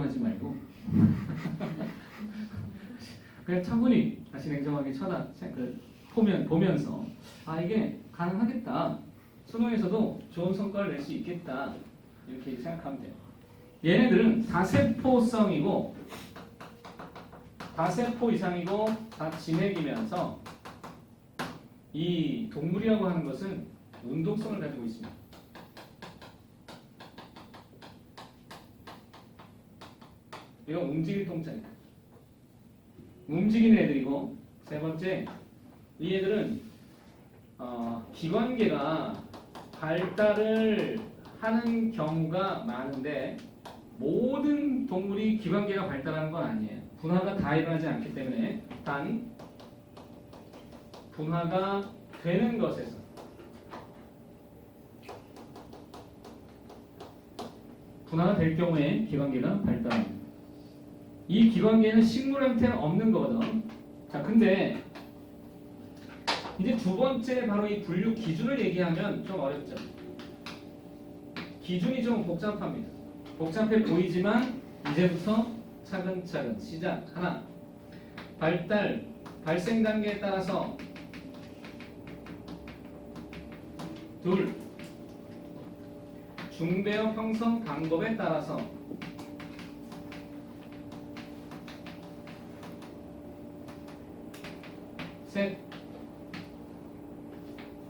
냉정하지 말고 그냥 차분히 다시 냉정하게 보면서 아 이게 가능하겠다. 수능에서도 좋은 성과를 낼 수 있겠다. 이렇게 생각하면 돼요. 얘네들은 다세포성이고 다세포 이상이고 다 진핵이면서 이 동물이라고 하는 것은 운동성을 가지고 있습니다. 이건 움직일 동자입니다. 움직이는 애들이고 세 번째 이 애들은 기관계가 발달을 하는 경우가 많은데 모든 동물이 기관계가 발달하는 건 아니에요. 분화가 다 일어나지 않기 때문에 단 분화가 되는 것에서 분화가 될 경우에 기관계가 발달합니다. 이 기관계는 식물한테는 없는 거거든. 자, 근데 이제 두 번째 바로 이 분류 기준을 얘기하면 좀 어렵죠. 기준이 좀 복잡합니다. 복잡해 보이지만 이제부터 차근차근 시작. 하나, 발생 단계에 따라서 둘, 중배어 형성 방법에 따라서 셋,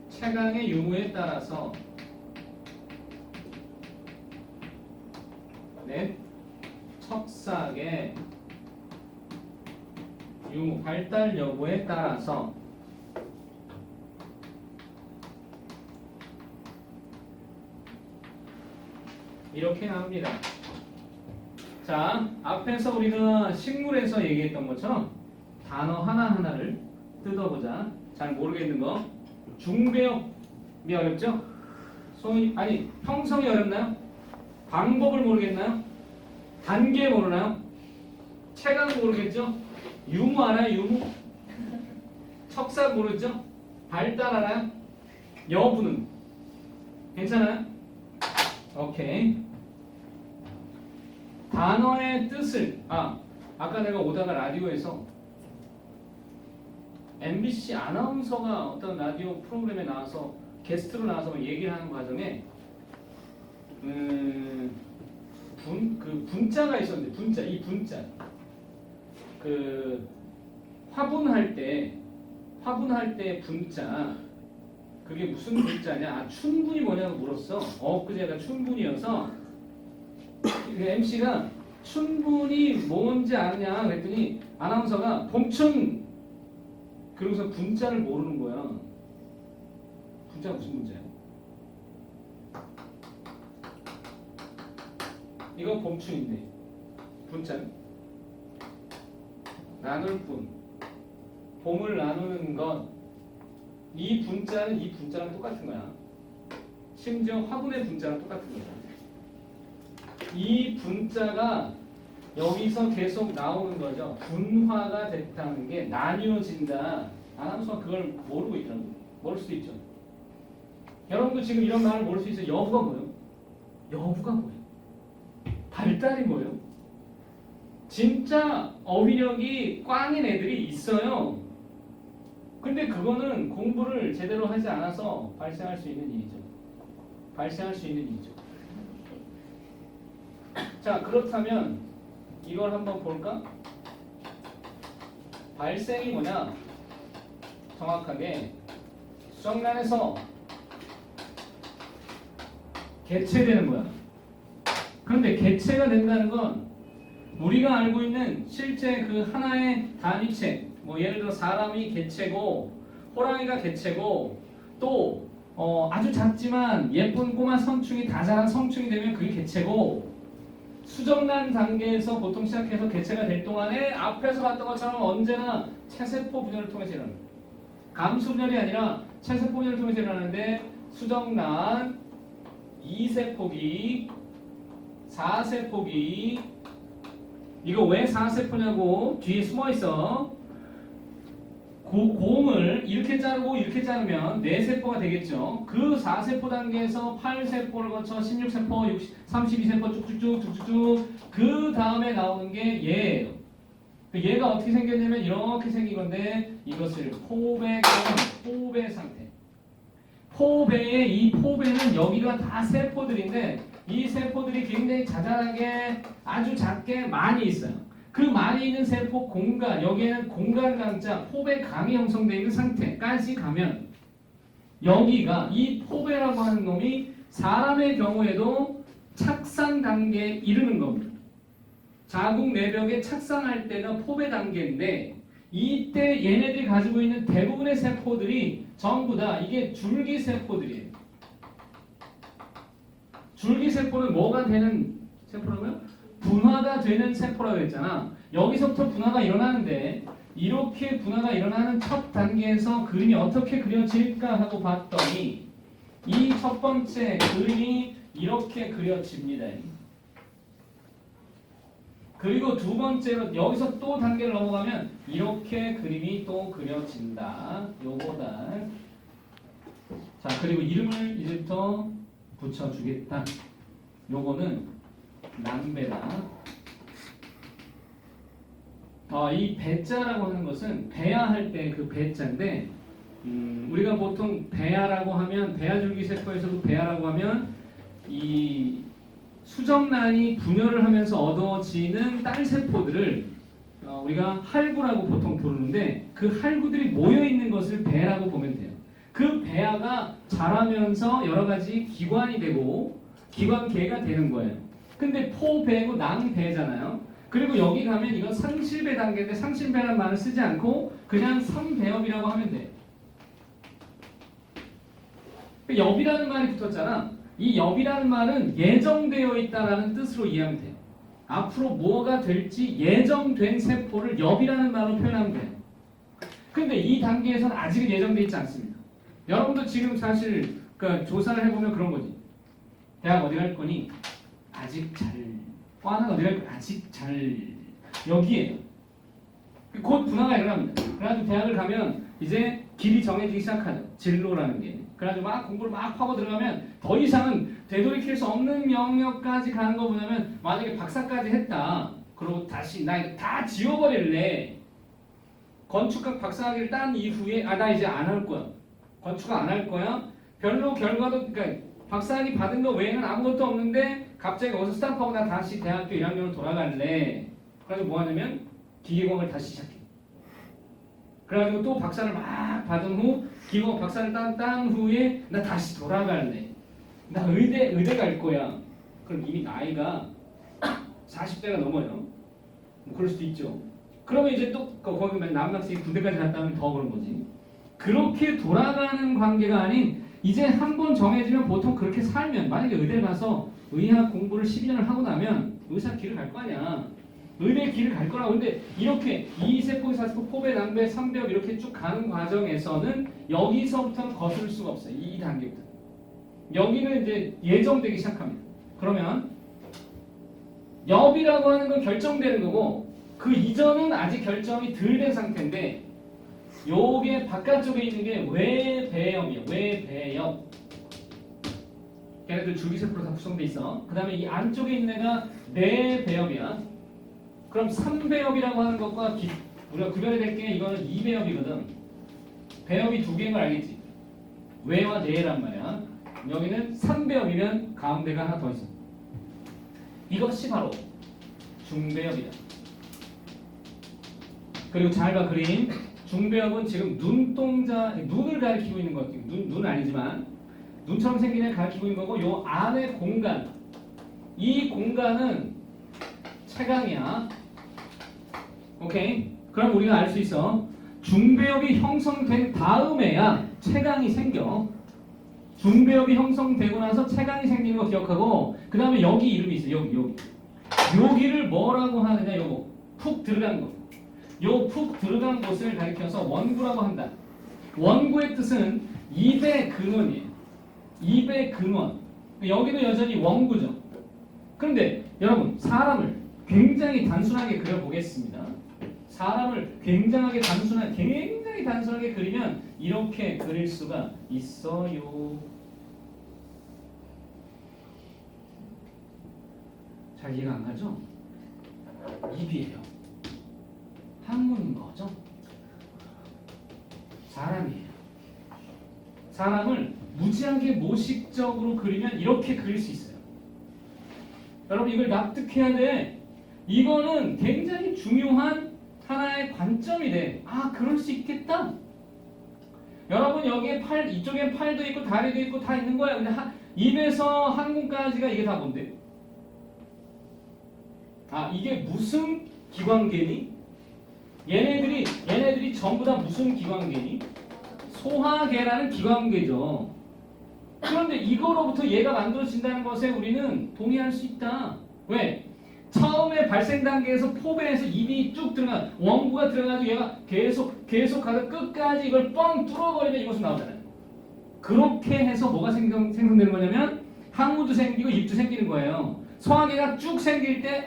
체강의 유무에 따라서 넷, 척삭의 유무, 발달 여부에 따라서 이렇게 나옵니다. 자, 앞에서 우리가 식물에서 얘기했던 것처럼 단어 하나하나를 뜯어보자. 잘 모르겠는 거. 중배역이 어렵죠? 형성이 어렵나요? 방법을 모르겠나요? 단계 모르나요? 체감 모르겠죠? 유무 알아요? 유무? 척삭 모르죠? 발달 알아요? 여부는? 괜찮아요? 오케이. 단어의 뜻을 아까 내가 오다가 라디오에서 MBC 아나운서가 어떤 라디오 프로그램에 나와서 게스트로 나와서 얘기를 하는 과정에 분자가 있었는데 이 분자 그 화분할 때 분자 그게 무슨 분자냐? 춘분이 뭐냐고 물었어. 그제가 춘분이어서 MC가 춘분이 뭔지 아느냐 그랬더니 아나운서가 봉춘 그러고서 분자를 모르는 거야. 분자가 무슨 분자야? 이건 봉춘인데 분자는 나눌 뿐. 봄을 나누는 것. 이 분자는 이 분자랑 똑같은 거야. 심지어 화분의 분자랑 똑같은 거야. 이 분자가 여기서 계속 나오는 거죠. 분화가 됐다는 게 나뉘어진다. 아나운서가 그걸 모르고 있더라고. 모를 수도 있죠. 여러분도 지금 이런 말을 모를 수 있어요. 여부가 뭐예요? 여부가 뭐예요? 발달이 뭐예요? 진짜 어휘력이 꽝인 애들이 있어요. 근데 그거는 공부를 제대로 하지 않아서 발생할 수 있는 일이죠. 자, 그렇다면 이걸 한번 볼까? 발생이 뭐냐? 정확하게 수정란에서 개체되는 거야. 그런데 개체가 된다는 건 우리가 알고 있는 실제 그 하나의 단위체, 뭐 예를 들어 사람이 개체고 호랑이가 개체고 또 아주 작지만 예쁜 꼬마 성충이 다 자란 성충이 되면 그게 개체고 수정란 단계에서 보통 시작해서 개체가 될 동안에 앞에서 봤던 것처럼 언제나 체세포 분열을 통해서 일어납니다. 감수 분열이 아니라 체세포 분열을 통해서 일어나는데 수정란 2세포기 4세포기 이거 왜 4세포냐고 뒤에 숨어있어. 공을 이렇게 자르고 이렇게 자르면 4세포가 되겠죠. 그 4세포 단계에서 8세포를 거쳐 16세포, 32세포 쭉쭉쭉 그 다음에 나오는 게 얘예요. 얘가 어떻게 생겼냐면 이렇게 생긴 건데 이것을 포배 상태. 포배의 이 포배는 여기가 다 세포들인데 이 세포들이 굉장히 자잘하게 아주 작게 많이 있어요. 그 많이 있는 세포 공간, 여기에는 공간 강자 포배 강이 형성되어 있는 상태까지 가면 여기가 이 포배라고 하는 놈이 사람의 경우에도 착상 단계에 이르는 겁니다. 자궁 내벽에 착상할 때는 포배 단계인데 이때 얘네들이 가지고 있는 대부분의 세포들이 전부 다 이게 줄기세포들이에요. 줄기세포는 뭐가 되는 세포라고요? 분화가 되는 세포라고 했잖아. 여기서부터 분화가 일어나는데 이렇게 분화가 일어나는 첫 단계에서 그림이 어떻게 그려질까 하고 봤더니 이 첫 번째 그림이 이렇게 그려집니다. 그리고 두 번째로 여기서 또 단계를 넘어가면 이렇게 그림이 또 그려진다. 요거다. 자, 그리고 이름을 이제부터 붙여주겠다. 요거는 낭배다. 이 배자라고 하는 것은 배아할 때 그 배자인데 우리가 보통 배아라고 하면 배아줄기세포에서도 배아라고 하면 이 수정란이 분열을 하면서 얻어지는 딸세포들을 우리가 할구라고 보통 부르는데 그 할구들이 모여있는 것을 배라고 보면 돼요. 그 배아가 자라면서 여러 가지 기관이 되고 기관계가 되는 거예요. 근데 포배고 낭배잖아요. 그리고 여기 가면 이건 상실배 단계인데 상실배라는 말을 쓰지 않고 그냥 삼배엽이라고 하면 돼요. 엽이라는 말이 붙었잖아. 이 엽이라는 말은 예정되어 있다라는 뜻으로 이해하면 돼요. 앞으로 뭐가 될지 예정된 세포를 엽이라는 말로 표현하면 돼요. 근데 이 단계에서는 아직은 예정되어 있지 않습니다. 여러분도 지금 사실 조사를 해보면 그런 거지. 대학 어디 갈 거니? 아직 잘. 과는 어디 갈 거니? 아직 잘. 여기에요. 곧 분화가 일어납니다. 그래가지고 대학을 가면 이제 길이 정해지기 시작하죠. 진로라는 게. 그래가지고 막 공부를 막 하고 들어가면 더 이상은 되돌이킬 수 없는 영역까지 가는 거 뭐냐면 만약에 박사까지 했다. 그러고 다시 나 이거 다 지워버릴래. 건축학 박사학위를 딴 이후에 나 이제 안 할 거야. 건축학 안 할 거야. 별로 결과도 그러니까 박사학위 받은 거 외에는 아무것도 없는데 갑자기 어디서 스탑하고 나 다시 대학교 1학년으로 돌아갈래. 그래가지고 뭐 하냐면 기계공학을 다시 시작해. 그래가지고 또 박사를 막 받은 후 기계공학 박사를 딴 후에 나 다시 돌아갈래. 나 의대 갈 거야. 그럼 이미 나이가 40대가 넘어요. 뭐 그럴 수도 있죠. 그러면 이제 또 거기 남학생이 군대까지 갔다 오면 더 그런 거지. 그렇게 돌아가는 관계가 아닌 이제 한 번 정해지면 보통 그렇게 살면 만약에 의대 가서 의학 공부를 12년을 하고 나면 의사 길을 갈 거 아니야. 의대 길을 갈 거라고. 근데 이렇게 2세포, 4세포, 포배, 낭배, 삼배엽 이렇게 쭉 가는 과정에서는 여기서부터는 거슬 수가 없어요. 이 단계부터. 여기는 이제 예정되기 시작합니다. 그러면 엽이라고 하는 건 결정되는 거고 그 이전은 아직 결정이 덜 된 상태인데 요게 바깥쪽에 있는 게 외배엽이에요. 외배엽. 걔네들 줄기세포로 다 구성돼 있어. 그 다음에 이 안쪽에 있는 애가 내배엽이야. 그럼 3배엽이라고 하는 것과 우리가 구별해야 될 게 이거는 2배엽이거든. 배엽이 두 개인 걸 알겠지? 외와 내란 말이야. 여기는 3배엽이면 가운데가 하나 더 있어. 이것이 바로 중배엽이다. 그리고 잘 봐 그림. 중배엽은 지금 눈을 가리키고 있는 것 같아요. 눈은 아니지만 눈처럼 생긴 애 가리키고 있는 거고 요 안에 공간. 이 공간은 채광이야. 오케이? 그럼 우리가 알 수 있어. 중배엽이 형성된 다음에야 채광이 생겨. 중배엽이 형성되고 나서 채광이 생기는 거 기억하고 그 다음에 여기 이름이 있어. 여기. 여기를 뭐라고 하느냐. 요거. 푹 들어간 거. 요 푹 들어간 곳을 가리켜서 원구라고 한다. 원구의 뜻은 입의 근원이에요. 입의 근원. 여기도 여전히 원구죠. 그런데 여러분 사람을 굉장히 단순하게 그려보겠습니다. 사람을 굉장히 단순하게 그리면 이렇게 그릴 수가 있어요. 잘 이해가 안 가죠? 입이에요. 학문인 거죠. 사람이에요. 사람을 무지하게 모식적으로 그리면 이렇게 그릴 수 있어요. 여러분 이걸 납득해야 돼. 이거는 굉장히 중요한 하나의 관점이 돼. 아, 그럴 수 있겠다. 여러분 여기에 이쪽에 팔도 있고 다리도 있고 다 있는 거야. 근데 입에서 항문까지가 이게 다 뭔데? 아, 이게 무슨 기관계니? 얘네들이 전부 다 무슨 기관계니? 소화계라는 기관계죠. 그런데 이거로부터 얘가 만들어진다는 것에 우리는 동의할 수 있다. 왜? 처음에 발생 단계에서 포배에서 입이 쭉 들어가 원구가 들어가지고 얘가 계속 가서 끝까지 이걸 뻥 뚫어버리면 이것은 나오잖아요. 그렇게 해서 뭐가 생성되는 거냐면 항문도 생기고 입도 생기는 거예요. 소화계가 쭉 생길 때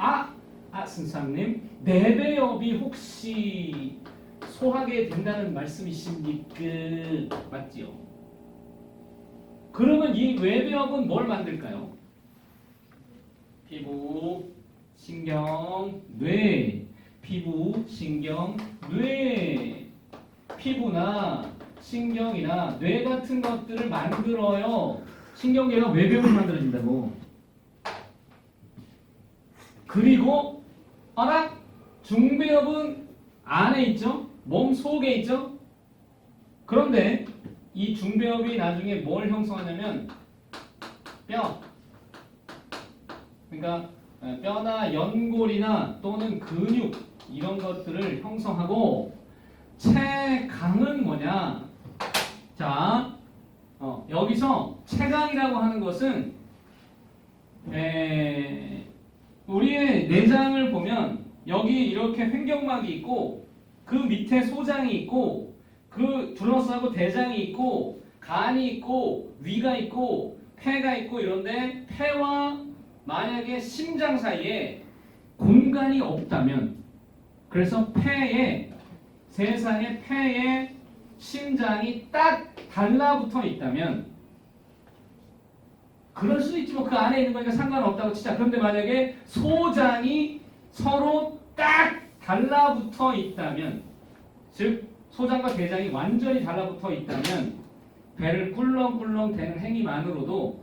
선생님 내배엽이 혹시 소화계에 된다는 말씀이십니까? 맞지요? 그러면 이 외배엽은 뭘 만들까요? 피부, 신경, 뇌. 피부, 신경, 뇌. 피부나 신경이나 뇌 같은 것들을 만들어요. 신경계가 외배엽을 만들어진다고. 그리고 중배엽은 안에 있죠? 몸 속에 있죠? 그런데 이 중배엽이 나중에 뭘 형성하냐면 뼈. 그러니까 뼈나 연골이나 또는 근육 이런 것들을 형성하고 체강은 뭐냐? 자, 여기서 체강이라고 하는 것은 우리의 내장을 보면 여기 이렇게 횡격막이 있고 그 밑에 소장이 있고 그 둘러싸고 대장이 있고 간이 있고 위가 있고 폐가 있고 이런데 폐와 만약에 심장 사이에 공간이 없다면 그래서 세상에 폐에 심장이 딱 달라붙어 있다면 그럴 수도 있지 뭐 그 안에 있는 거니까 상관없다고 치자. 그런데 만약에 소장이 서로 딱 달라붙어 있다면 즉 소장과 대장이 완전히 달라붙어 있다면 배를 꿀렁꿀렁 대는 행위만으로도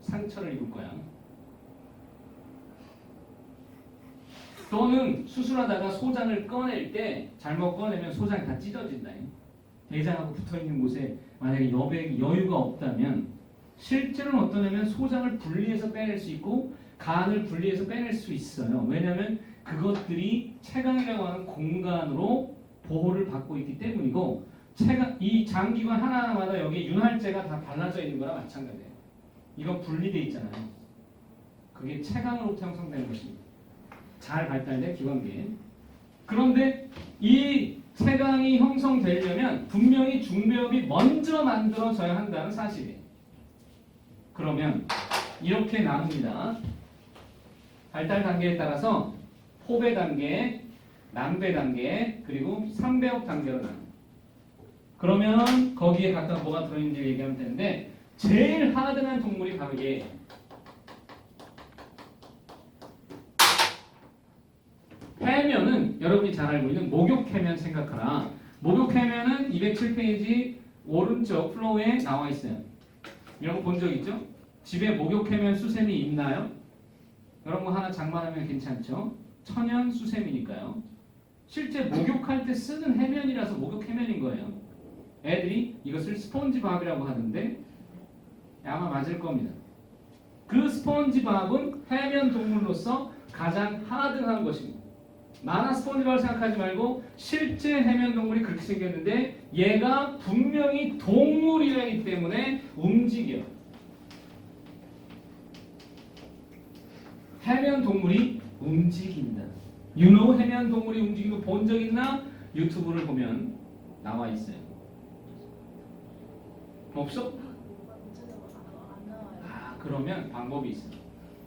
상처를 입을 거야. 또는 수술하다가 소장을 꺼낼 때 잘못 꺼내면 소장이 다 찢어진다. 대장하고 붙어있는 곳에 만약에 여유가 없다면 실제로는 어떠냐면 소장을 분리해서 빼낼 수 있고 간을 분리해서 빼낼 수 있어요. 왜냐하면 그것들이 체강이라고 하는 공간으로 보호를 받고 있기 때문이고 이 장기관 하나하나마다 여기 윤활제가 다 발라져 있는 거랑 마찬가지예요. 이건 분리돼 있잖아요. 그게 체강으로부터 형성되는 것입니다. 잘 발달된 기관계. 그런데 이 체강이 형성되려면 분명히 중배엽이 먼저 만들어져야 한다는 사실이에요. 그러면 이렇게 나눕니다. 발달 단계에 따라서 포배 단계, 낭배 단계, 그리고 삼배엽 단계로 나눕니다. 그러면 거기에 각각 뭐가 들어있는지 얘기하면 되는데 제일 하드한 동물이 바로 얘. 해면은 여러분이 잘 알고 있는 목욕해면 생각하라. 목욕해면은 207페이지 오른쪽 플로우에 나와 있어요. 이런 거 본 적 있죠? 집에 목욕해면 수세미 있나요? 이런 거 하나 장만하면 괜찮죠? 천연 수세미니까요. 실제 목욕할 때 쓰는 해면이라서 목욕해면인 거예요. 애들이 이것을 스폰지밥이라고 하는데 아마 맞을 겁니다. 그 스폰지밥은 해면 동물로서 가장 하드한 것입니다. 만화 스폰지밥을 생각하지 말고 실제 해면 동물이 그렇게 생겼는데 얘가 분명히 동물이라기 때문에 움직여. 해면 동물이 움직인다. 해면 동물이 움직이는 거 본 적 있나? 유튜브를 보면 나와 있어요. 없어? 그러면 방법이 있어요.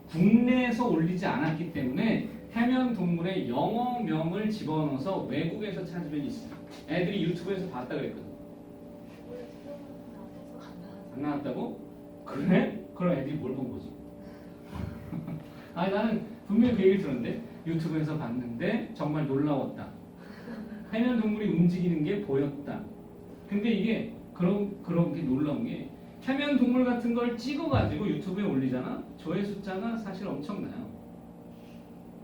국내에서 올리지 않았기 때문에 해면 동물의 영어명을 집어넣어서 외국에서 찾으면 있어요. 애들이 유튜브에서 봤다 그랬거든. 안 나왔다고? 그래? 그럼 애들이 뭘 본 거지? 아니 나는 분명히 그 얘기를 들었는데 유튜브에서 봤는데 정말 놀라웠다. 해면 동물이 움직이는 게 보였다. 근데 이게 그런 게 놀라운 게 해면 동물 같은 걸 찍어가지고 유튜브에 올리잖아. 조회 숫자가 사실 엄청나요.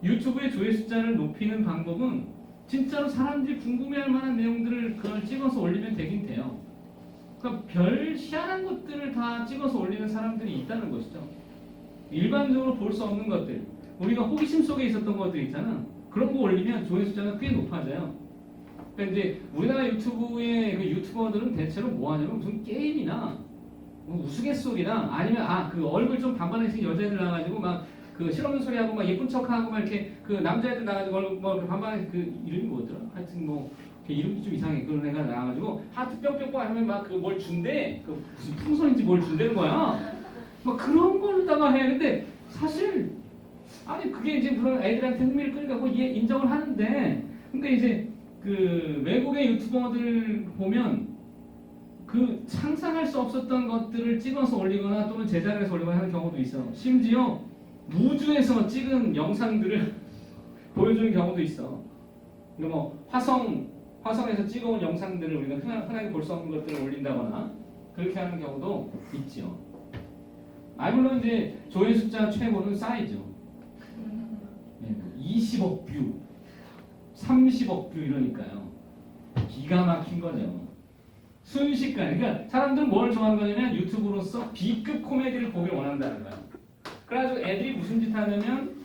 유튜브의 조회 숫자를 높이는 방법은 진짜로 사람들이 궁금해할 만한 내용들을 그걸 찍어서 올리면 되긴 돼요. 그러니까 별 희한한 것들을 다 찍어서 올리는 사람들이 있다는 것이죠. 일반적으로 볼 수 없는 것들, 우리가 호기심 속에 있었던 것들 있잖아. 그런 거 올리면 조회 숫자가 꽤 높아져요. 그러니까 이제 우리나라 유튜브의 그 유튜버들은 대체로 뭐 하냐면 무슨 게임이나 우스갯소리나 아니면 그 얼굴 좀 반반해진 여자애들 나와가지고 막 그 실없는 소리하고 막 예쁜 척하고 막 이렇게 그 남자애들 나와가지고 얼굴 뭐 반반해 그 이름이 뭐더라? 하여튼 뭐 이름이 좀 이상해. 그런 애가 나와가지고 하트 뿅뿅뿅 하면 막 그 뭘 준대. 그 무슨 풍선인지 뭘 준다는 거야. 막 그런 걸로다가 해. 근데 사실 아니 그게 이제 그런 애들한테 흥미를 끌니까 뭐 얘 인정을 하는데 근데 이제 그 외국의 유튜버들 보면 그 상상할 수 없었던 것들을 찍어서 올리거나 또는 제작해서 올리거나 하는 경우도 있어. 심지어 우주에서 찍은 영상들을 보여주는 경우도 있어. 그러니까 뭐 화성에서 찍어온 영상들을 우리가 흔하게 볼 수 없는 것들을 올린다거나 그렇게 하는 경우도 있죠. 물론 이제 조회 숫자 최고는 싸이죠. 20억 뷰, 30억 뷰 이러니까요. 기가 막힌 거죠. 순식간에. 그러니까 사람들은 뭘 좋아하는 거냐면 유튜브로서 B급 코미디를 보길 원한다는 거야. 그래가지고 애들이 무슨 짓 하냐면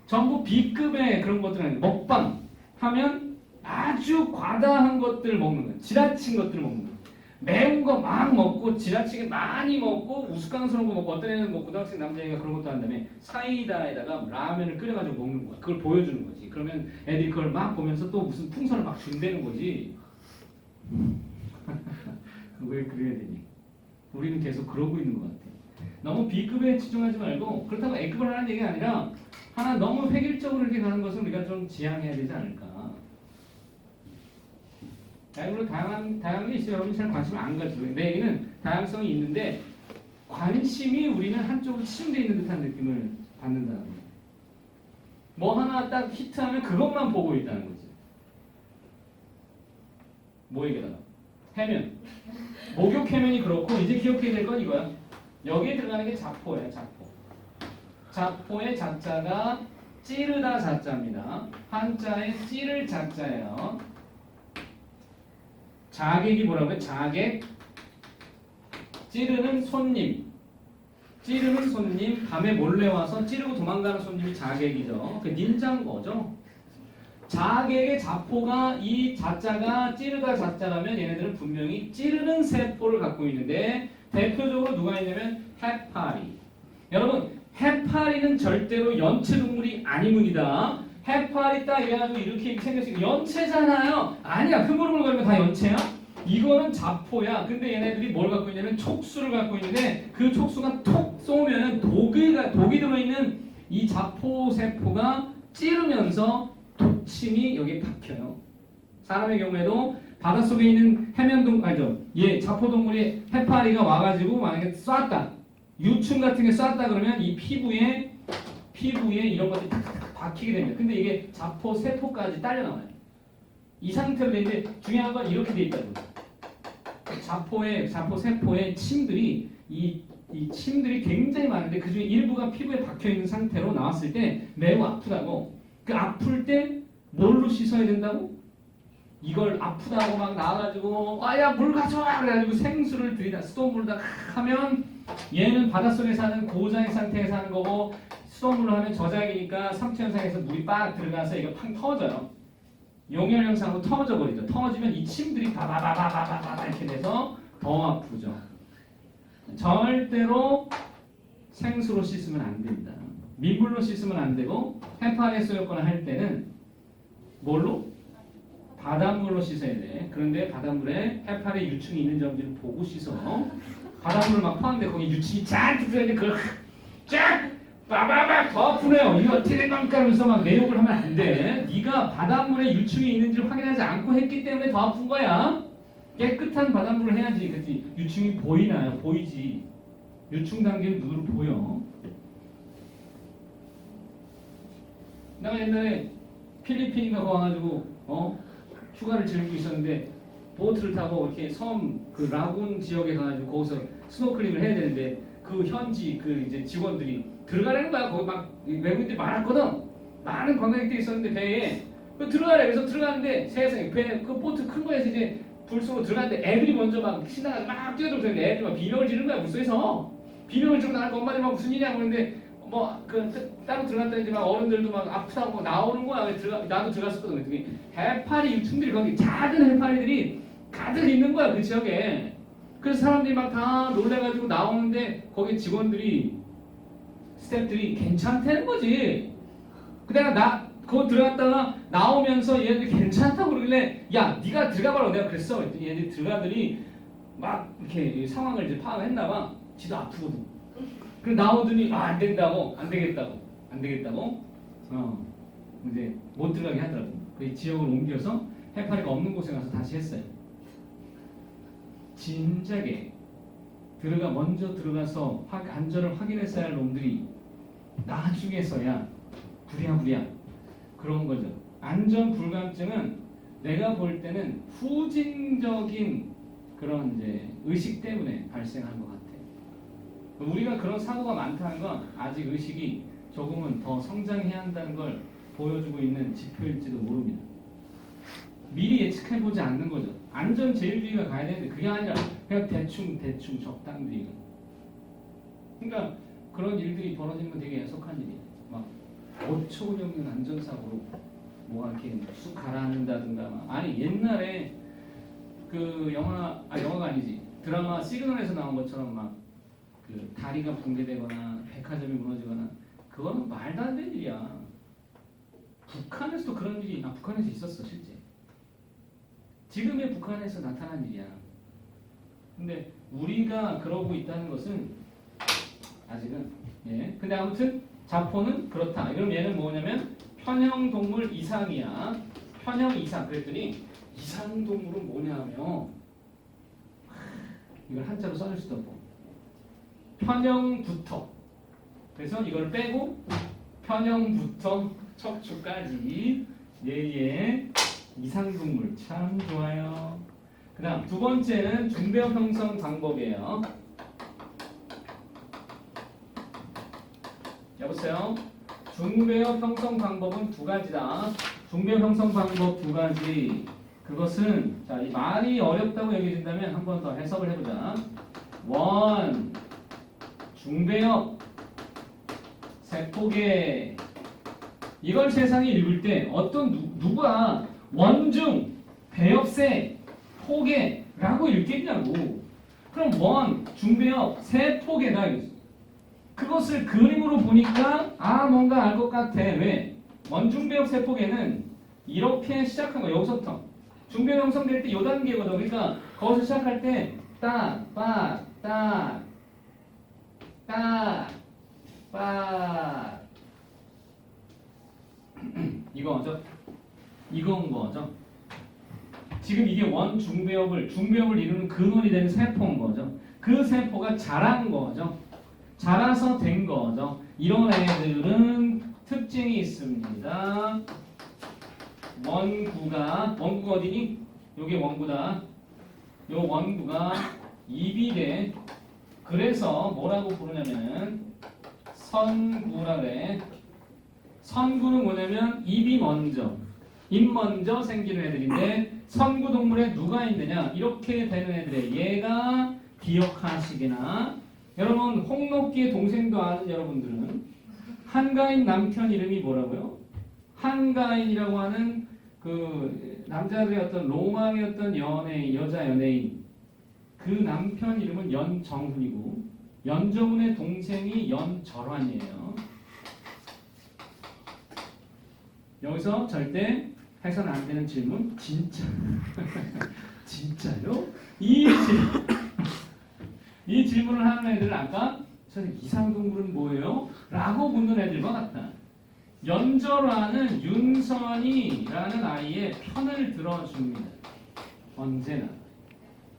전부 B급의 그런 것들 아니에요. 먹방 하면 아주 과다한 것들을 먹는 거야. 지나친 것들을 먹는 거야. 매운 거 막 먹고 지나치게 많이 먹고 우스꽝스러운 거 먹고 어떤 애는 뭐 고등학생 남자애가 그런 것도 한 다음에 사이다에다가 라면을 끓여가지고 먹는 거야. 그걸 보여주는 거지. 그러면 애들이 그걸 막 보면서 또 무슨 풍선을 막 준다는 거지. 왜 그래야 되니? 우리는 계속 그러고 있는 것 같아. 너무 B급에 치중하지 말고 그렇다고 A급을 하는 얘기가 아니라 하나 너무 획일적으로 이렇게 가는 것은 우리가 좀 지양해야 되지 않을까. 물론 다양한 게 있어요. 여러분 잘 관심을 안 가지고. 내 얘기는 다양성이 있는데 관심이 우리는 한쪽으로 치중되어 있는 듯한 느낌을 받는다는 거예요. 뭐 하나 딱 히트하면 그것만 보고 있다는 거지. 뭐 얘기하다가 해면. 목욕 해면이 그렇고 이제 기억해야 될 건 이거야. 여기에 들어가는 게 자포예요. 자포. 자포의 자자가 찌르다 자자입니다. 한자에 찌를 자자예요. 자객이 뭐라고요? 자객. 찌르는 손님. 찌르는 손님. 밤에 몰래 와서 찌르고 도망가는 손님이 자객이죠. 그 닌자인 거죠. 자객의 자포가 이 자자가 찌르다 자자라면 얘네들은 분명히 찌르는 세포를 갖고 있는데 대표적으로 누가 있냐면 해파리. 여러분 해파리는 절대로 연체동물이 아닙니다. 해파리 딱 이래가지고 이렇게 생겼으니까 연체잖아요. 아니야. 흐물흐물거리면 다 연체야? 이거는 자포야. 근데 얘네들이 뭘 갖고 있냐면 촉수를 갖고 있는데 그 촉수가 톡 쏘면 독이 들어있는 이 자포 세포가 찌르면서 독침이 여기에 박혀요. 사람의 경우에도 바닷속에 있는 자포동물이 해파리가 와가지고 만약에 쐈다. 유충 같은 게 쐈다 그러면 이 피부에 이런 것들이 탁탁탁 박히게 됩니다. 근데 이게 자포 세포까지 딸려 나와요. 이 상태로 되는데 중요한 건 이렇게 돼 있다고. 자포 세포의 침들이 이 침들이 굉장히 많은데 그 중에 일부가 피부에 박혀 있는 상태로 나왔을 때 매우 아프다고. 그 아플 때 뭘로 씻어야 된다고? 이걸 아프다고 막 나와가지고 야 물 가져와 그래가지고 생수를 들이다 수돗물다 하면 얘는 바닷속에 사는 고장의 상태에 사는 거고 수돗물로 하면 저작이니까 삼투현상에서 물이 빡 들어가서 이거 팡 터져요. 용혈 현상으로 터져 버리죠. 터지면 이 침들이 바바바바바바 이렇게 돼서 더 아프죠. 절대로 생수로 씻으면 안 됩니다. 민물로 씻으면 안 되고 해파리에 쏘였거나 할 때는 뭘로? 바닷물로 씻어야 돼. 그런데 바닷물에 해파리 유충이 있는지 없는지를 보고 씻어. 바닷물을 막 퍼는데 거기 유충이 잔뜩 들어있는데 그걸 쫙 빠바박 더 아프네요. 이거 어떻게 된 겁니까? 하면서 막 내욕을 하면 안 돼. 네가 바닷물에 유충이 있는지를 확인하지 않고 했기 때문에 더 아픈 거야. 깨끗한 바닷물을 해야지. 그치? 유충이 보이나요? 보이지. 유충 단계는 눈으로 보여. 내가 옛날에 필리핀인가 거 와가지고 휴가를 즐기고 있었는데 보트를 타고 이렇게 섬 그 라군 지역에 가가지고 거기서 스노클링을 해야 되는데 그 현지 그 이제 직원들이 들어가라는 거야. 거기 막 외국인들이 많았거든. 많은 관광객들이 있었는데 배에 들어가래. 그래서 들어가는데 세상에 배 그 보트 큰 거에서 이제 불속으로 들어갔는데 애들이 먼저 막 신나가지고 막 뛰어들었는데 애들이 막 비명을 지르는 거야. 물속에서 비명을 지르고 나니까 엄마들이 막 무슨 일이야 그러는데 뭐 그 따로 들어갔다는데 막 어른들도 막 아프다고 막 나오는 거야. 나도 들어갔었거든. 그랬더니 해파리 유충들이 거기 작은 해파리들이 가득 있는 거야 그 지역에. 그래서 사람들이 막 다 놀래가지고 나오는데 거기 직원들이 스태프들이 괜찮다는 거지. 그다가 나 그거 들어갔다가 나오면서 얘네들이 괜찮다고 그러길래 야 네가 들어가봐라 내가 그랬어. 그랬더니 얘네들이 들어가더니 막 이렇게 상황을 이제 파악했나 봐. 지도 아프거든. 그래 나오더니 안 된다고 안 되겠다고 이제 못 들어가게 하더라고. 그 지역을 옮겨서 해파리가 없는 곳에 가서 다시 했어요. 진작에 먼저 들어가서 안전을 확인했어야 할 놈들이 나중에서야 부랴부랴 그런 거죠. 안전 불감증은 내가 볼 때는 후진적인 그런 이제 의식 때문에 발생한 것 같아요. 우리가 그런 사고가 많다는 건 아직 의식이 조금은 더 성장해야 한다는 걸 보여주고 있는 지표일지도 모릅니다. 미리 예측해보지 않는 거죠. 안전 제일주의가 가야 되는데 그게 아니라 그냥 대충 적당히. 그러니까 그런 일들이 벌어지는 건 되게 애석한 일이에요. 막 5초 정도는 안전사고로 뭐 이렇게 쑥 가라앉는다든가 아니 옛날에 그 영화가 아니지 드라마 시그널에서 나온 것처럼 막 그 다리가 붕괴되거나 백화점이 무너지거나 그거는 말도 안 되는 일이야. 북한에서도 그런 일이 북한에서 있었어 실제. 지금의 북한에서 나타난 일이야. 근데 우리가 그러고 있다는 것은 아직은 근데 아무튼 자포는 그렇다. 그럼 얘는 뭐냐면 편형 동물 이상이야. 편형 이상. 그랬더니 이상 동물은 뭐냐며 이걸 한자로 써줄 수도 없고 편형부터. 그래서 이걸 빼고 편형부터 척추까지 예예 이상 동물 참 좋아요. 그다음 두 번째는 중배어 형성 방법이에요. 여보세요. 중배어 형성 방법은 두 가지다. 중배어 형성 방법 두 가지. 그것은 자, 이 말이 어렵다고 얘기해준다면 한 번 더 해석을 해보자. 원 중배어 세포계. 이걸 세상에 읽을 때 어떤 누가 원중 배엽세 포계라고 읽겠냐고. 그럼 원 중배엽 세포계다. 그것을 그림으로 보니까 뭔가 알 것 같아. 왜? 원중배엽 세포계는 이렇게 시작한 거. 여기서부터 중배엽 형성될 때 요 단계거든. 그러니까 거기서 시작할 때 딱, 빠, 딱, 딱, 빠 이거죠. 이건 거죠. 지금 이게 원중배엽을 이루는 근원이 되는 세포인 거죠. 그 세포가 자란 거죠. 자라서 된 거죠. 이런 애들은 특징이 있습니다. 원구가 어디니? 요게 원구다. 요 원구가 입이 돼. 그래서 뭐라고 부르냐면 선구라 그래. 선구는 뭐냐면 입 먼저 생기는 애들인데 선구 동물에 누가 있느냐? 이렇게 되는 애들에 얘가 기억하시기나. 여러분 홍록기의 동생도 아는 여러분들은 한가인 남편 이름이 뭐라고요? 한가인이라고 하는 그 남자들의 어떤 로망의 어떤 여자 연예인. 그 남편 이름은 연정훈이고 연정훈의 동생이 연절환이에요. 여기서 절대 해서는 안 되는 질문. 진짜요? 이 질문을 하는 애들은 아까 이상동물은 뭐예요? 라고 묻는 애들과 같다. 연절하는 윤선이라는 아이의 편을 들어줍니다. 언제나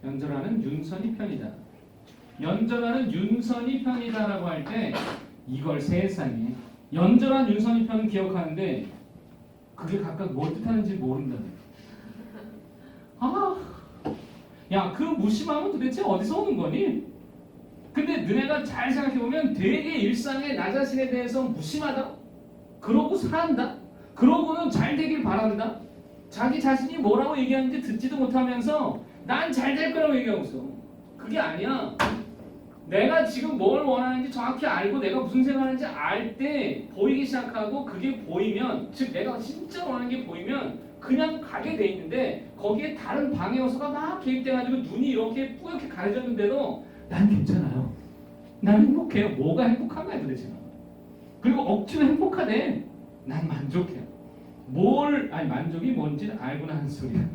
연절하는 윤선이 편이다. 연절하는 윤선이 편이다라고 할 때 이걸 세상에 연절한 윤선이 편은 기억하는데 그게 각각 뭘 뜻하는지 모른다. 야, 그 무심함은 도대체 어디서 오는 거니? 근데 너네가 잘 생각해보면 되게 일상에 나 자신에 대해서 무심하다? 그러고 산다? 그러고는 잘 되길 바란다? 자기 자신이 뭐라고 얘기하는지 듣지도 못하면서 난 잘 될 거라고 얘기하고 있어. 그게 아니야. 내가 지금 뭘 원하는지 정확히 알고 내가 무슨 생각하는지 알 때 보이기 시작하고 그게 보이면, 즉 내가 진짜 원하는 게 보이면 그냥 가게 돼 있는데 거기에 다른 방해 요소가 막 개입돼가지고 눈이 이렇게 뿌옇게 가려졌는데도 난 괜찮아요. 난 행복해요. 뭐가 행복한가요 도대체? 그리고 억지로 행복하대. 난 만족해요. 만족이 뭔지 알고나 하는 소리야.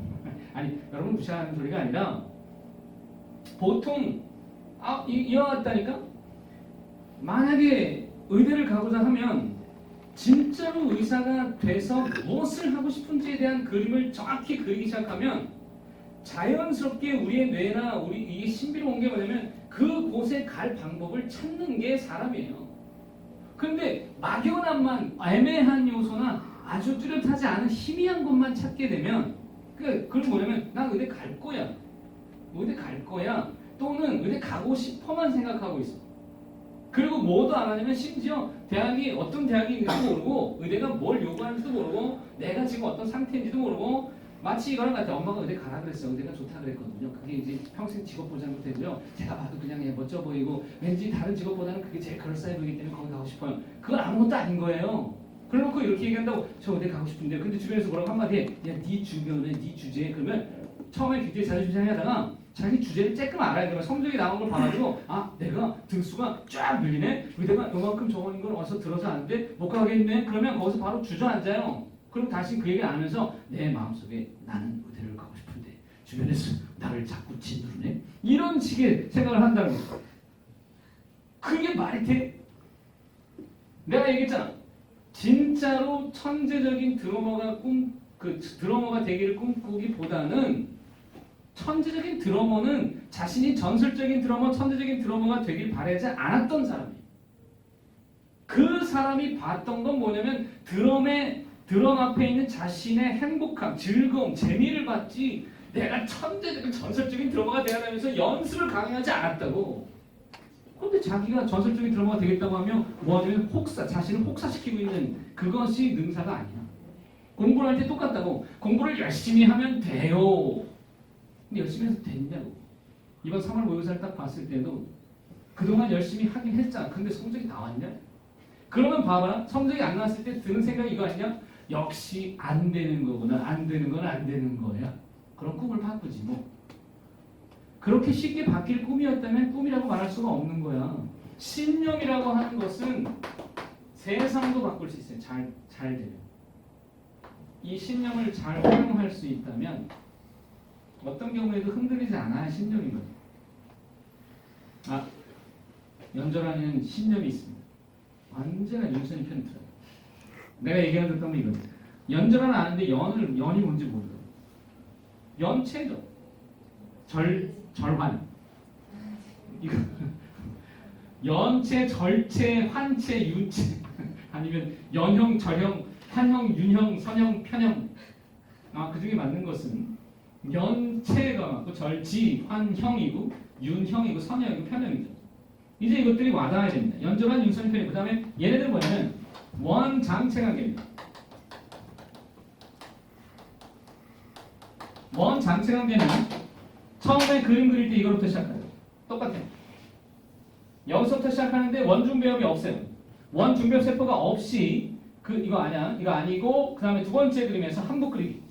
아니 여러분 무시하는 소리가 아니라 보통 이와 같다니까? 만약에 의대를 가고자 하면 진짜로 의사가 돼서 무엇을 하고 싶은지에 대한 그림을 정확히 그리기 시작하면 자연스럽게 우리의 뇌나 이게 신비로운 게 뭐냐면 그곳에 갈 방법을 찾는 게 사람이에요. 그런데 막연한만 애매한 요소나 아주 뚜렷하지 않은 희미한 것만 찾게 되면 그건 뭐냐면 난 의대 갈 거야. 의대 갈 거야. 또는 의대 가고 싶어만 생각하고 있어. 그리고 뭐도 안 하냐면 심지어 어떤 대학이 있는지도 모르고 의대가 뭘 요구하는지도 모르고 내가 지금 어떤 상태인지도 모르고 마치 이거랑 같아. 엄마가 의대 가라 그랬어. 의대가 좋다 그랬거든요. 그게 이제 평생 직업 보장도 되고요. 제가 봐도 그냥 멋져 보이고 왠지 다른 직업보다는 그게 제일 그럴싸해 보이기 때문에 거기 가고 싶어요. 그건 아무것도 아닌 거예요. 그래놓고 이렇게 얘기한다고 저 의대 가고 싶은데요. 근데 주변에서 뭐라고 한마디 해. 야, 네 주변에 네 주제에 그러면 처음에 굉장히 자존심 하다가 자기 주제를 조금 알아야 돼요. 성적이 나온 걸 봐가지고 내가 등수가 쫙 밀리네. 의대가 요만큼 정원인 걸 어디서 들어서 아는데 못 가겠네. 그러면 거기서 바로 주저앉아요. 그럼 다시 그 얘기를 안 하면서 내 마음속에 나는 의대를 가고 싶은데 주변에서 나를 자꾸 짓누르네. 이런 식의 생각을 한다는 거죠. 그게 말이 돼? 내가 얘기했잖아. 진짜로 천재적인 드러머가 되기를 꿈꾸기보다는 천재적인 드러머는 자신이 전설적인 드러머, 천재적인 드러머가 되길 바라지 않았던 사람이에요. 그 사람이 봤던 건 뭐냐면 드럼 앞에 있는 자신의 행복함, 즐거움, 재미를 봤지 내가 천재적인 전설적인 드러머가 되어가면서 연습을 강요하지 않았다고. 그런데 자기가 전설적인 드러머가 되겠다고 하면 뭐하냐면 자신을 혹사시키고 있는 그것이 능사가 아니야. 공부를 할 때 똑같다고. 공부를 열심히 하면 돼요. 근데 열심히 해서 됐냐고. 이번 3월 모의고사를 딱 봤을 때도 그동안 열심히 하긴 했잖아. 근데 성적이 나왔냐? 그러면 봐봐라. 성적이 안 나왔을 때 드는 생각이 이거 아니냐? 역시 안 되는 거구나. 안 되는 건 안 되는 거야. 그런 꿈을 바꾸지 뭐. 그렇게 쉽게 바뀔 꿈이었다면 꿈이라고 말할 수가 없는 거야. 신념이라고 하는 것은 세상도 바꿀 수 있어요. 잘 되면. 이 신념을 잘 활용할 수 있다면 어떤 경우에도 흔들리지 않아야 신념인 거죠. 연절하는 신념이 있습니다. 언제나 윤선이 편이 들어요. 내가 얘기하는 건 이거예요. 연절은 아는데 연이 뭔지 모르거든요. 연체죠. 절환. 이거 연체, 절체, 환체, 윤체 아니면 연형, 절형, 환형, 윤형, 선형, 편형. 그 중에 맞는 것은 연체가 맞고 절지, 환형이고 윤형이고 선형이고 편형이죠. 이제 이것들이 와닿아야 됩니다. 연절한 윤선이 편이. 그 다음에 얘네들 뭐냐면 원장체관계입니다. 원장체관계는 처음에 그림 그릴 때 이거부터 시작해요. 똑같아요. 여기서부터 시작하는데 원중배합이 없어요. 원중배합 세포가 없이 이거 아니야. 이거 아니고 그 다음에 두 번째 그림에서 한복 그리기.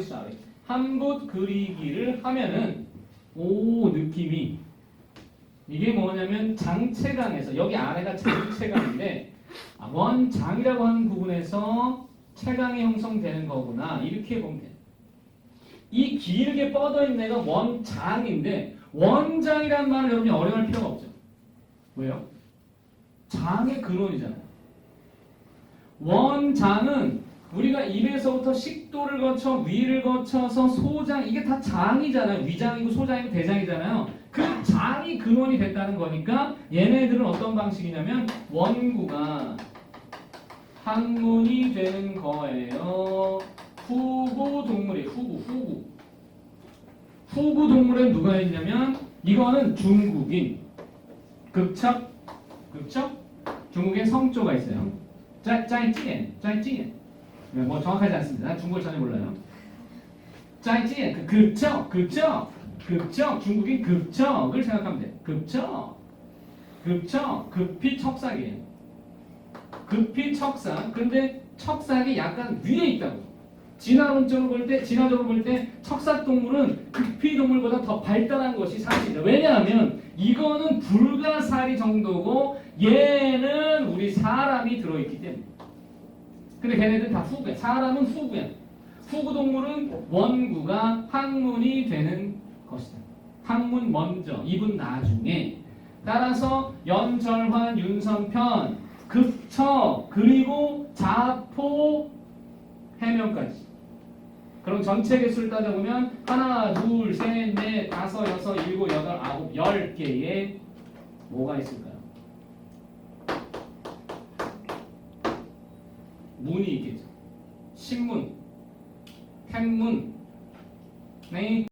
sorry. 한붓 그리기를 하면은 느낌이 이게 뭐냐면 장체강에서 여기 아래가 장체강인데 원장이라고 하는 부분에서 체강이 형성되는 거구나 이렇게 보면 돼. 이 길게 뻗어 있는 애가 원장인데 원장이라는 말을 여러분이 어려워할 필요가 없죠. 왜요? 장의 근원이잖아요. 원장은 우리가 입에서부터 식도를 거쳐 위를 거쳐서 소장, 이게 다 장이잖아요. 위장이고 소장이고 대장이잖아요. 그 장이 근원이 됐다는 거니까 얘네들은 어떤 방식이냐면 원구가 항문이 되는 거예요. 후구 동물이에요. 후구 동물엔 누가 있냐면 이거는 중국인 극척 중국엔 성조가 있어요. 짜이찌엔 뭐 정확하지 않습니다. 중국을 전혀 몰라요. 짜이찌엔 극척 중국인 극척을 생각하면 돼요. 극척 급히 척삭이에요. 급히 척삭. 근데 척삭이 약간 위에 있다고. 진화론적으로 볼 때 척삭 동물은 급히 동물보다 더 발달한 것이 사실이다. 왜냐하면 이거는 불가사리 정도고 얘는 우리 사람이 들어있기 때문에. 근데 걔네들은 다 후구야. 사람은 후구야. 후구 동물은 원구가 항문이 되는 것이다. 항문 먼저, 입은 나중에. 따라서 연절환, 윤선편, 급처, 그리고 자포, 해명까지. 그럼 전체 개수를 따져보면 하나, 둘, 셋, 넷, 다섯, 여섯, 일곱, 여덟, 아홉, 10개의 뭐가 있을까요? 문이 있겠죠. 신문, 햇문, 네.